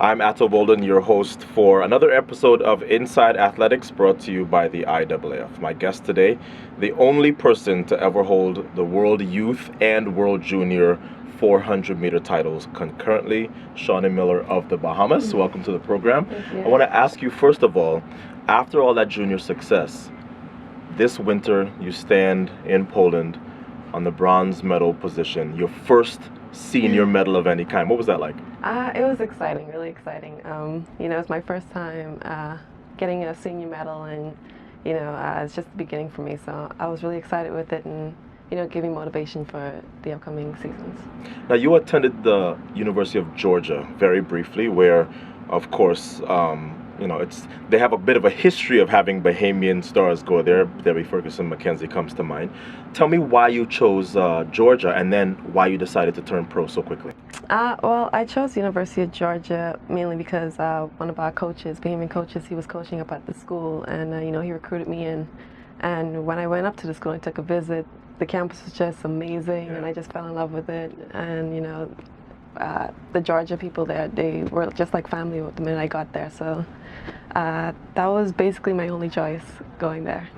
I'm Atto Bolden, your host for another episode of Inside Athletics, brought to you by the IAAF. My guest today, the only person to ever hold the World Youth and World Junior 400-meter titles concurrently, Shaunae Miller of the Bahamas. Welcome to the program. I want to ask you, first of all, after all that junior success, this winter you stand in Poland on the bronze medal position, your first senior medal of any kind. What was that like? It was exciting, really exciting. It's my first time getting a senior medal, and it's just the beginning for me. So I was really excited with it, and giving motivation for the upcoming seasons. Now, you attended the University of Georgia very briefly, where, of course, they have a bit of a history of having Bahamian stars go there. Debbie Ferguson McKenzie comes to mind. Tell me why you chose Georgia, and then why you decided to turn pro so quickly. Well, I chose the University of Georgia mainly because one of our coaches, Bahamian coaches, he was coaching up at the school, and he recruited me in. And when I went up to the school, I took a visit. The campus was just amazing, and I just fell in love with it. And the Georgia people there, they were just like family the minute I got there. So that was basically my only choice going there.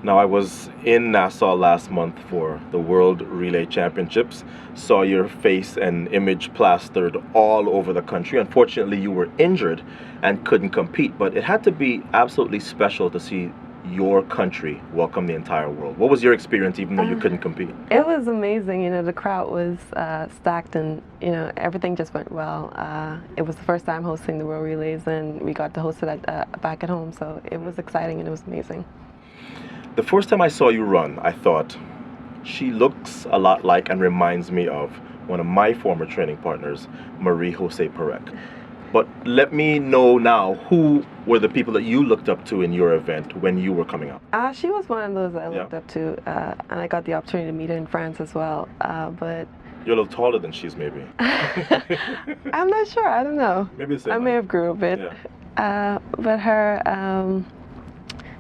Now, I was in Nassau last month for the World Relay Championships. Saw your face and image plastered all over the country. Unfortunately, you were injured and couldn't compete, but it had to be absolutely special to see your country welcome the entire world. What was your experience, even though you couldn't compete? It was amazing. The crowd was stacked, and everything just went well. It was the first time hosting the World Relays, and we got to host it back at home, so it was exciting and it was amazing. The first time I saw you run, I thought, she looks a lot like and reminds me of one of my former training partners, Marie Jose Perec. But let me know now, who were the people that you looked up to in your event when you were coming up? She was one of those I looked up to, and I got the opportunity to meet her in France as well. But you're a little taller than she is, maybe. I'm not sure. I don't know. Maybe the same. I may have grew a bit. Yeah. But her,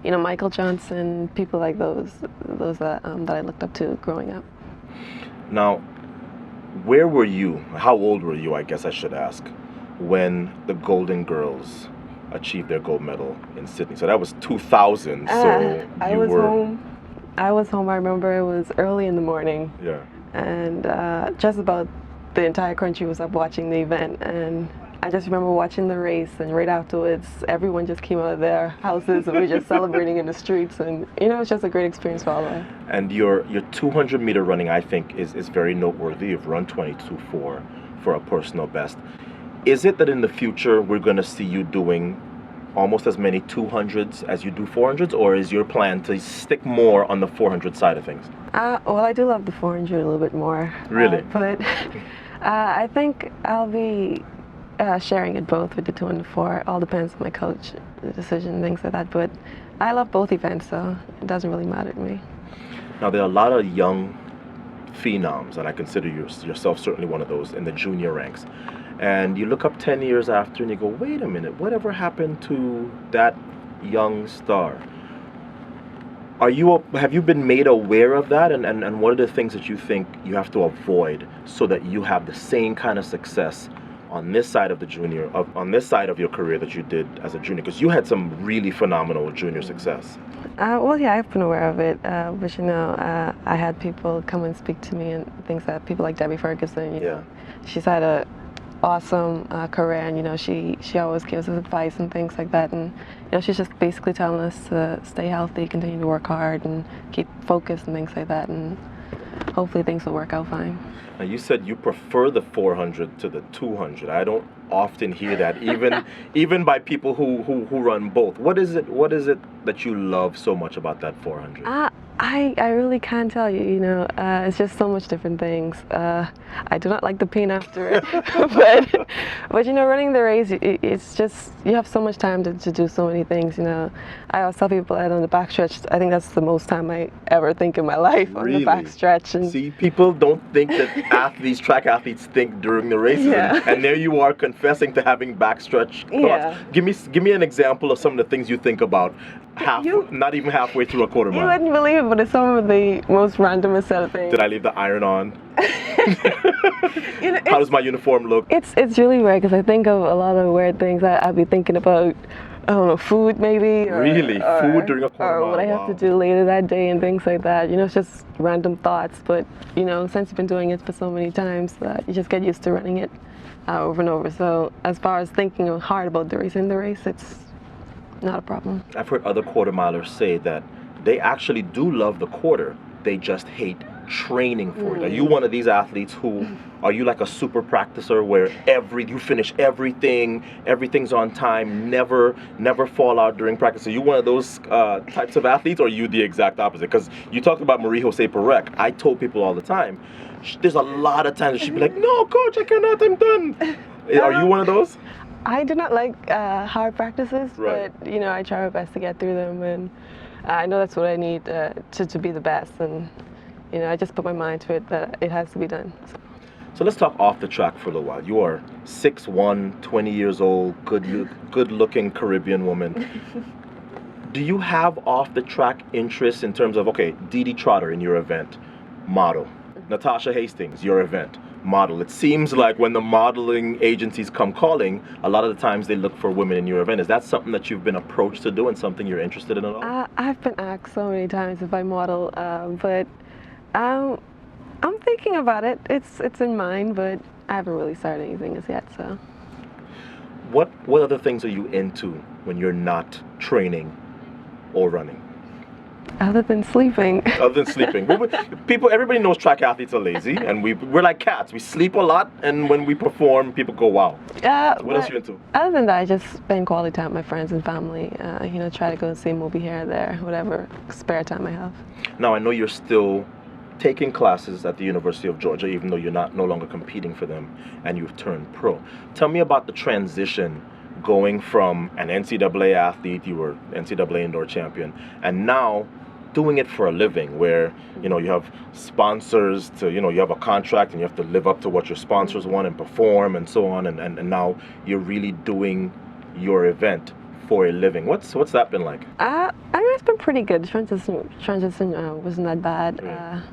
Michael Johnson, people like those that I looked up to growing up. Now, where were you? How old were you, I guess I should ask, when the Golden Girls achieved their gold medal in Sydney? So that was 2000. So I was home. I remember it was early in the morning. Yeah. And just about the entire country was up watching the event, and I just remember watching the race, and right afterwards, everyone just came out of their houses and we were just celebrating in the streets, and it's just a great experience for all of us. And your 200-meter running, I think, is very noteworthy. You've run 22.4 for a personal best. Is it that in the future we're going to see you doing almost as many 200s as you do 400s, or is your plan to stick more on the 400 side of things? Well, I do love the 400 a little bit more. Really? But I think I'll be sharing it both with the 2 and the 4. All depends on my coach, the decision, things like that. But I love both events, so it doesn't really matter to me. Now, there are a lot of young phenoms, and I consider yourself certainly one of those in the junior ranks. And you look up 10 years after and you go, wait a minute, whatever happened to that young star? Have you been made aware of that? And what are the things that you think you have to avoid so that you have the same kind of success on this side of on this side of your career that you did as a junior? Because you had some really phenomenal junior success. Well, yeah, I've been aware of it. But I had people come and speak to me, and things that people like Debbie Ferguson, know, she's had a awesome career, and she always gives us advice and things like that, and she's just basically telling us to stay healthy, continue to work hard, and keep focused and things like that, and hopefully things will work out fine. Now, you said you prefer the 400 to the 200. I don't often hear that, even by people who run both. What is it that you love so much about that 400? I really can't tell you, it's just so much different things. I do not like the pain after it, but running the race, it's just, you have so much time to do so many things, I always tell people that on the backstretch, I think that's the most time I ever think in my life, on the backstretch. And see, people don't think that track athletes think during the races, and there you are confessing to having backstretch thoughts. Give me an example of some of the things you think about Not even halfway through a quarter You mile. wouldn't believe it, but it's some of the most randomest set of things. Did I leave the iron on? You know, How does my uniform look? It's really weird because I think of a lot of weird things. I'd be thinking about, I don't know, food maybe. Really? Food during a quarter or what I mile? have to Wow. do later that day and things like that. You know, it's just random thoughts. But, you know, since you've been doing it for so many times, you just get used to running it over and over. So as far as thinking hard about the race, it's not a problem. I've heard other quarter milers say that they actually do love the quarter. They just hate training for it. Are you one of these athletes who are you like a super practicer where you finish everything's on time, never fall out during practice? Are you one of those types of athletes, or are you the exact opposite? Because you talked about Marie Jose Perec. I told people all the time, there's a lot of times that she'd be like, no, coach, I cannot, I'm done. Are you one of those? I do not like hard practices, Right. but you know, I try my best to get through them, and I know that's what I need to be the best. And you know, I just put my mind to it that it has to be done. So let's talk off the track for a little while. You are 6'1", 20 years old, good-looking Caribbean woman. Do you have off the track interests in terms of, okay, Dee Dee Trotter in your event, model. Natasha Hastings, your event, model. It seems like when the modeling agencies come calling, a lot of the times they look for women in your event. Is that something that you've been approached to do and something you're interested in at all? I've been asked so many times if I model, but I'm thinking about it. It's in mind, but I haven't really started anything as yet. So. What other things are you into when you're not training or running? Other than sleeping. Other than sleeping. Everybody knows track athletes are lazy, and we're like cats. We sleep a lot, and when we perform, people go, wow. What else are you into? Other than that, I just spend quality time with my friends and family. You know, try to go and see a movie here and there, whatever spare time I have. Now, I know you're still taking classes at the University of Georgia, even though you're no longer competing for them, and you've turned pro. Tell me about the transition going from an NCAA athlete, you were NCAA indoor champion, and now doing it for a living, where you know you have sponsors to, you know, you have a contract and you have to live up to what your sponsors want and perform and so on, and now you're really doing your event for a living. What's that been like? I mean, it's been pretty good. Transition wasn't that bad,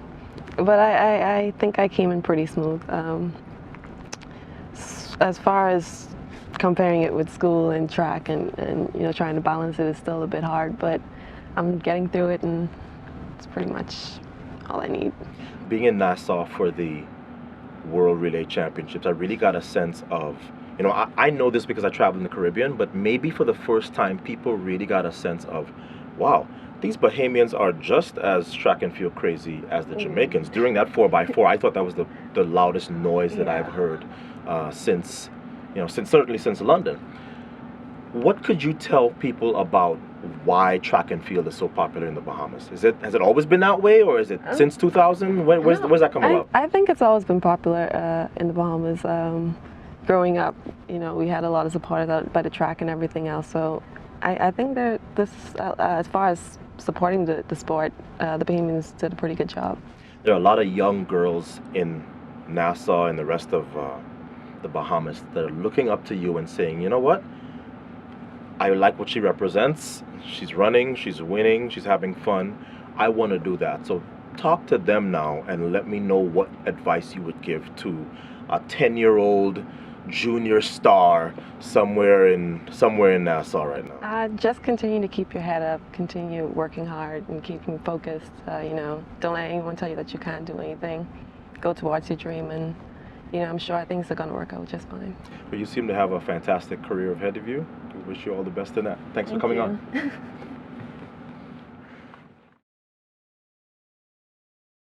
but I think I came in pretty smooth. As far as comparing it with school and track and you know, trying to balance it is still a bit hard, but I'm getting through it, and it's pretty much all I need. Being in Nassau for the World Relay Championships, I really got a sense of, you know, I know this because I traveled in the Caribbean, but maybe for the first time, people really got a sense of, wow, these Bahamians are just as track and field crazy as the Jamaicans. During that 4x4, I thought that was the loudest noise that I've heard certainly since London. What could you tell people about why track and field is so popular in the Bahamas? Has it always been that way, or is it since 2000? Where's that come about? I think it's always been popular in the Bahamas. Growing up, you know, we had a lot of support by the track and everything else. So I think that as far as supporting the sport, the Bahamians did a pretty good job. There are a lot of young girls in Nassau and the rest of the Bahamas that are looking up to you and saying, you know what? I like what she represents. She's running, she's winning, she's having fun. I want to do that. So talk to them now and let me know what advice you would give to a 10-year-old junior star somewhere in Nassau right now. Just continue to keep your head up, continue working hard and keeping focused. You know, don't let anyone tell you that you can't do anything. Go towards your dream, and you know, I'm sure things are going to work out just fine. But you seem to have a fantastic career ahead of you. We wish you all the best in that. Thanks for coming on.